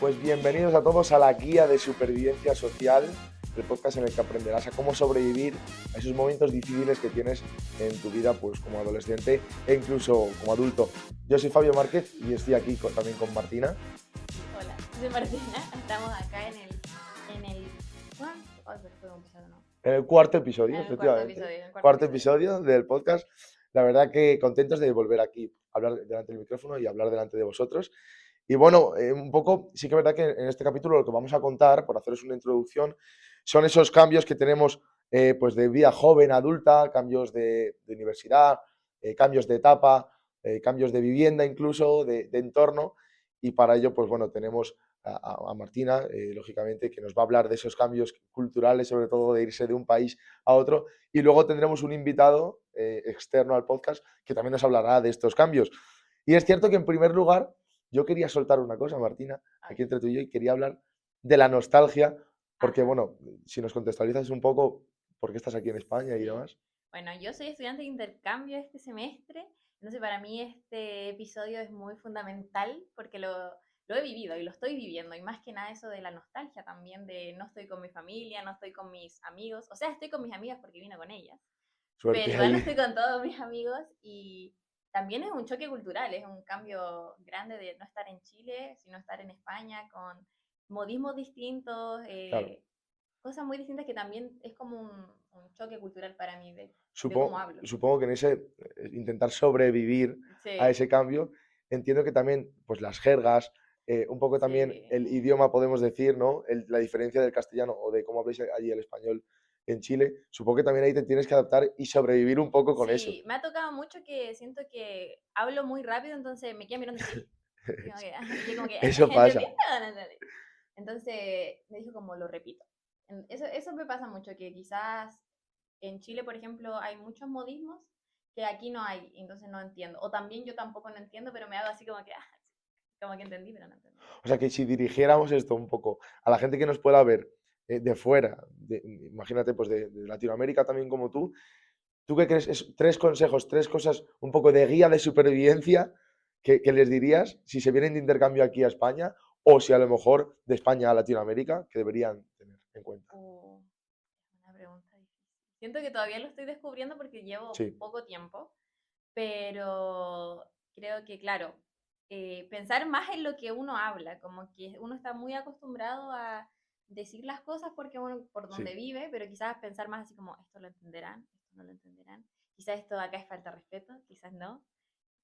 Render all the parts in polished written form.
Pues bienvenidos a todos a la guía de supervivencia social, el podcast en el que aprenderás a cómo sobrevivir a esos momentos difíciles que tienes en tu vida, pues como adolescente e incluso como adulto. Yo soy Fabio Márquez y estoy aquí también con Martina. Hola, soy Martina. Estamos acá en el ¿cuánto? Ay, pero fue un episodio, ¿no? En el cuarto episodio, En el cuarto efectivamente. episodio, en el cuarto Cuarto episodio. episodio del podcast. La verdad que contentos de volver aquí, a hablar delante del micrófono y hablar delante de vosotros. Y bueno, un poco, sí que es verdad que en este capítulo lo que vamos a contar, por haceros una introducción, son esos cambios que tenemos pues de vida joven, adulta, cambios de universidad, cambios de etapa, cambios de vivienda incluso, de entorno. Y para ello, pues bueno, tenemos a Martina, lógicamente, que nos va a hablar de esos cambios culturales, sobre todo de irse de un país a otro. Y luego tendremos un invitado externo al podcast que también nos hablará de estos cambios. Y es cierto que en primer lugar, yo quería soltar una cosa, Martina, Ay, aquí entre tú y yo, y quería hablar de la nostalgia, porque ajá, bueno, si nos contextualizas un poco por qué estás aquí en España y sí. demás. Bueno, yo soy estudiante de intercambio este semestre, entonces para mí este episodio es muy fundamental porque lo he vivido y lo estoy viviendo, y más que nada eso de la nostalgia también, de no estoy con mi familia, no estoy con mis amigos, o sea, estoy con mis amigas porque vine con ellas, pero Suerte igual no ahí. estoy con todos mis amigos y también es un choque cultural, es un cambio grande de no estar en Chile, sino estar en España con modismos distintos, Claro. cosas muy distintas que también es como un choque cultural para mí de cómo Supongo, hablo. supongo que en ese intentar sobrevivir a Sí, ese cambio, entiendo que también pues las jergas, un poco también sí. el idioma, podemos decir, ¿no? La diferencia del castellano o de cómo habléis allí el español en Chile, supongo que también ahí te tienes que adaptar y sobrevivir un poco con eso. Sí, me ha tocado mucho que siento que hablo muy rápido, entonces me quedan mirando así. Y como que, y yo como que, Eso pasa. ¿entendiste o no entendí? Entonces me dijo como lo repito. Eso me pasa mucho, que quizás en Chile, por ejemplo, hay muchos modismos que aquí no hay, entonces no entiendo. O también yo tampoco no entiendo, pero me hago así como que, como que entendí, pero no entendí. O sea que si dirigiéramos esto un poco a la gente que nos pueda ver de fuera, imagínate pues de Latinoamérica también como ¿tú qué crees? Tres consejos, tres cosas, un poco de guía de supervivencia que les dirías si se vienen de intercambio aquí a España o si a lo mejor de España a Latinoamérica que deberían tener en cuenta. Uh, una pregunta difícil. Siento que todavía lo estoy descubriendo porque llevo Sí, poco tiempo, pero creo que, claro, pensar más en lo que uno habla, como que uno está muy acostumbrado a decir las cosas porque uno por sí. donde vive, pero quizás pensar más así como, esto lo entenderán, esto no lo entenderán, quizás esto de acá es falta de respeto, quizás no.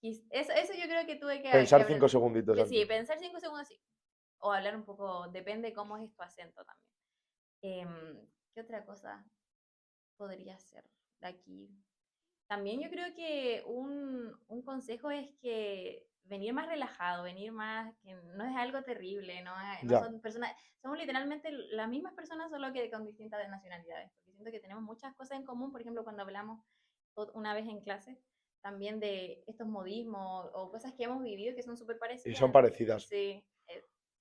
Eso yo creo que tuve que Pensar cinco aprender. segunditos Que sí, antes. pensar 5 segundos así, o hablar un poco, depende de cómo es tu acento también. ¿Qué otra cosa podría ser de aquí? También yo creo que un consejo es que venir más relajado, venir más, que no es algo terrible, no Ya, son personas, somos literalmente las mismas personas, solo que con distintas nacionalidades, porque siento que tenemos muchas cosas en común, por ejemplo, cuando hablamos una vez en clase, también de estos modismos o cosas que hemos vivido que son súper y son parecidas. parecidas. Sí,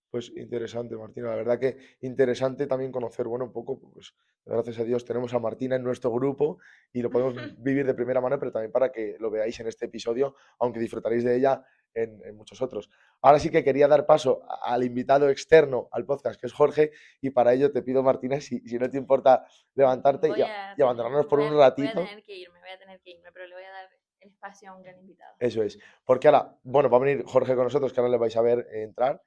Pues interesante, Martina. La verdad que interesante también conocer, bueno, un poco, pues gracias a Dios tenemos a Martina en nuestro grupo y lo podemos vivir de primera mano, pero también para que lo veáis en este episodio, aunque disfrutaréis de ella en muchos otros. Ahora sí que quería dar paso al invitado externo al podcast, que es Jorge, y para ello te pido, Martina, si no te importa levantarte y abandonarnos por un voy a ratito. tener que irme, voy a tener que irme, pero le voy a dar el espacio a un gran invitado. Eso es. Porque ahora, bueno, va a venir Jorge con nosotros, que ahora le vais a ver entrar.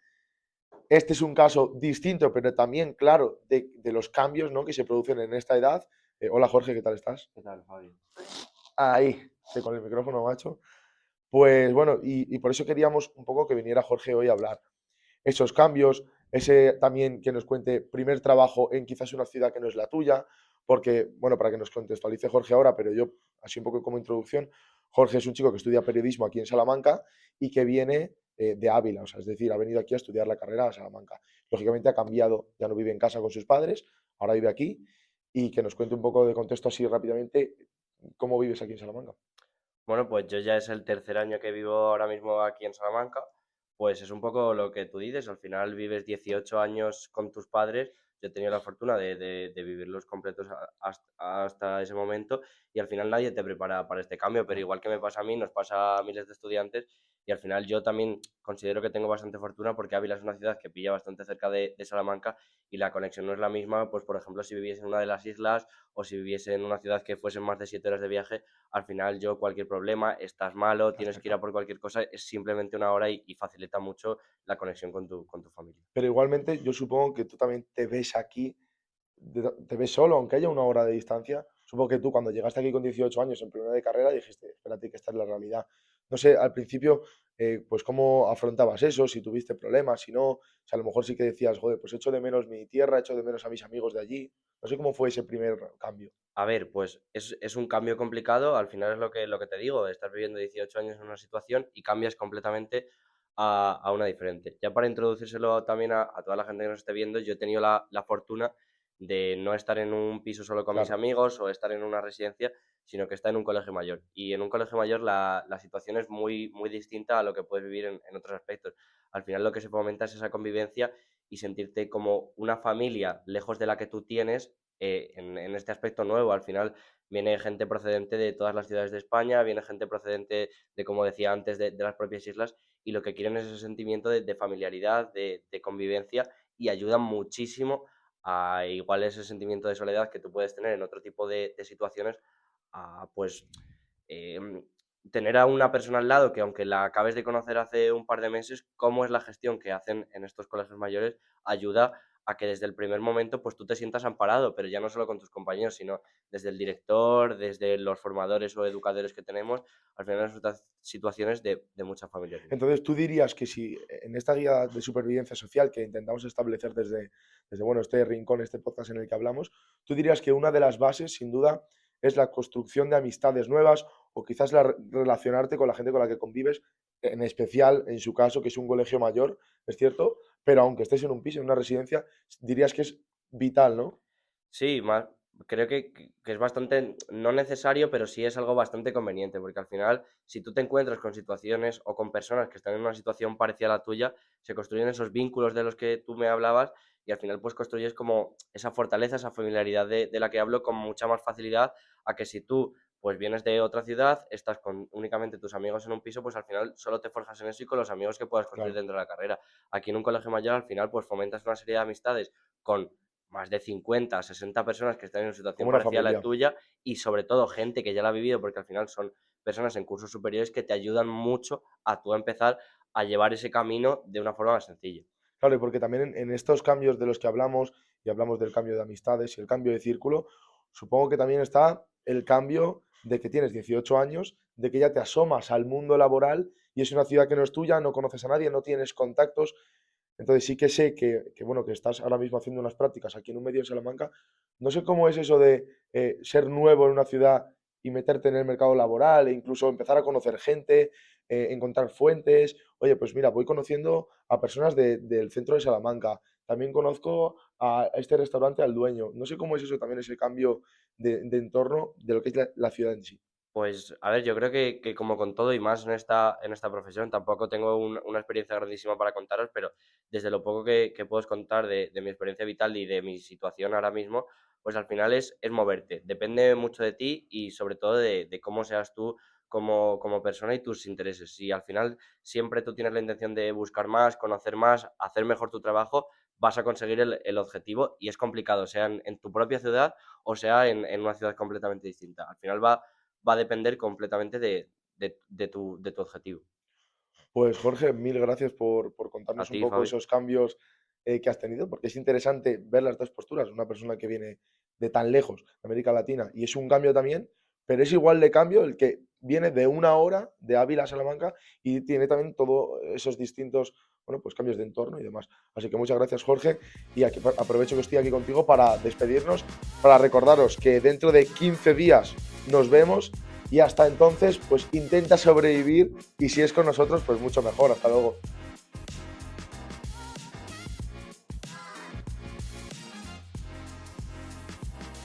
Este es un caso distinto, pero también, claro, de los cambios, ¿no?, que se producen en esta edad. Hola Jorge, ¿qué tal estás? ¿Qué tal, Javi? Ahí, estoy con el micrófono, macho. Pues bueno, y por eso queríamos un poco que viniera Jorge hoy a hablar. Esos cambios, ese también que nos cuente primer trabajo en quizás una ciudad que no es la tuya, porque, bueno, para que nos contextualice Jorge ahora, pero yo, así un poco como introducción, Jorge es un chico que estudia periodismo aquí en Salamanca y que viene de Ávila, o sea, es decir, ha venido aquí a estudiar la carrera a Salamanca. Lógicamente ha cambiado, ya no vive en casa con sus padres, ahora vive aquí y que nos cuente un poco de contexto así rápidamente, cómo vives aquí en Salamanca. Bueno, pues yo ya es el tercer año que vivo ahora mismo aquí en Salamanca, pues es un poco lo que tú dices, al final vives 18 años con tus padres, yo he tenido la fortuna de vivirlos completos hasta ese momento y al final nadie te prepara para este cambio, pero No, igual que me pasa a mí, nos pasa a miles de estudiantes Y al final yo también considero que tengo bastante fortuna porque Ávila es una ciudad que pilla bastante cerca de Salamanca y la conexión no es la misma, pues por ejemplo, si viviese en una de las islas o si viviese en una ciudad que fuesen más de 7 horas de viaje, al final yo cualquier problema, estás malo, Está tienes que ir cerca. a por cualquier cosa, es simplemente una hora y facilita mucho la conexión con tu familia. Pero igualmente yo supongo que tú también te ves aquí, te ves solo, aunque haya una hora de distancia. Supongo que tú cuando llegaste aquí con 18 años en primera de carrera dijiste, espérate que esta es la realidad. No sé, al principio, pues cómo afrontabas eso, si tuviste problemas, si no, o sea, a lo mejor sí que decías, joder, pues echo de menos mi tierra, echo de menos a mis amigos de allí. No sé cómo fue ese primer cambio. A ver, pues es un cambio complicado, al final es lo que te digo, estás viviendo 18 años en una situación y cambias completamente a una diferente. Ya para introducírselo también a toda la gente que nos esté viendo, yo he tenido la fortuna de no estar en un piso solo con mis Claro, amigos o estar en una residencia, sino que estar en un colegio mayor. Y en un colegio mayor la situación es muy distinta a lo que puedes vivir en otros aspectos. Al final lo que se fomenta es esa convivencia y sentirte como una familia lejos de la que tú tienes en este aspecto nuevo. Al final viene gente procedente de todas las ciudades de España, viene gente procedente de, como decía antes, de las propias islas, y lo que quieren es ese sentimiento de familiaridad, de convivencia, y ayudan muchísimo a igual ese sentimiento de soledad que tú puedes tener en otro tipo de situaciones, a pues em, tener a una persona al lado que aunque la acabes de conocer hace un par de meses, cómo es la gestión que hacen en estos colegios mayores, ayuda a que desde el primer momento pues tú te sientas amparado, pero ya no solo con tus compañeros, sino desde el director, desde los formadores o educadores que tenemos, al final son situaciones de mucha familiaridad. entonces, tú dirías que si en esta guía de supervivencia social que intentamos establecer desde bueno, este rincón, este podcast en el que hablamos, tú dirías que una de las bases, sin duda, es la construcción de amistades nuevas o quizás relacionarte con la gente con la que convives, en especial en su caso, que es un colegio mayor, es cierto, pero aunque estés en un piso, en una residencia, dirías que es vital, ¿no? Sí, más, creo que es bastante, no necesario, pero sí es algo bastante conveniente, porque al final, si tú te encuentras con situaciones o con personas que están en una situación parecida a la tuya, se construyen esos vínculos de los que tú me hablabas y al final pues construyes como esa fortaleza, esa familiaridad de la que hablo con mucha más facilidad a que si tú pues vienes de otra ciudad, estás con únicamente tus amigos en un piso, pues al final solo te forjas en eso y con los amigos que puedas construir Claro, dentro de la carrera. Aquí en un colegio mayor al final pues fomentas una serie de amistades con más de 50, 60 personas que están en una situación como una parecida a la familia. tuya y sobre todo gente que ya la ha vivido, porque al final son personas en cursos superiores que te ayudan mucho a tú empezar a llevar ese camino de una forma más sencilla. Claro, y porque también en estos cambios de los que hablamos, y hablamos del cambio de amistades y el cambio de círculo, supongo que también está el cambio de que tienes 18 años, de que ya te asomas al mundo laboral y es una ciudad que no es tuya, no conoces a nadie, no tienes contactos. Entonces sí que sé bueno, que estás ahora mismo haciendo unas prácticas aquí en un medio de Salamanca. No sé cómo es eso de ser nuevo en una ciudad y meterte en el mercado laboral e incluso empezar a conocer gente, encontrar fuentes. Oye, pues mira, voy conociendo a personas del centro de Salamanca. También conozco a este restaurante, al dueño. No sé cómo es eso también, ese cambio de entorno de lo que es la ciudad en sí. Pues, a ver, yo creo que como con todo y más en esta profesión, tampoco tengo una experiencia grandísima para contaros, pero desde lo poco que puedo contar de mi experiencia vital y de mi situación ahora mismo, pues al final es moverte. Depende mucho de ti y sobre todo de cómo seas tú como persona y tus intereses. Si al final siempre tú tienes la intención de buscar más, conocer más, hacer mejor tu trabajo, vas a conseguir el objetivo y es complicado, sea en tu propia ciudad o sea en una ciudad completamente distinta. Al final va a depender completamente de tu objetivo. Pues Jorge, mil gracias por A contarnos un ti, poco Fabi. esos cambios que has tenido, porque es interesante ver las dos posturas. Una persona que viene de tan lejos, de América Latina, y es un cambio también, pero es igual de cambio el que viene de una hora de Ávila a Salamanca y tiene también todos esos distintos, bueno, pues cambios de entorno y demás. Así que muchas gracias, Jorge, y aquí, aprovecho que estoy aquí contigo para despedirnos, para recordaros que dentro de 15 días nos vemos y hasta entonces, pues intenta sobrevivir y si es con nosotros, pues mucho mejor. Hasta luego.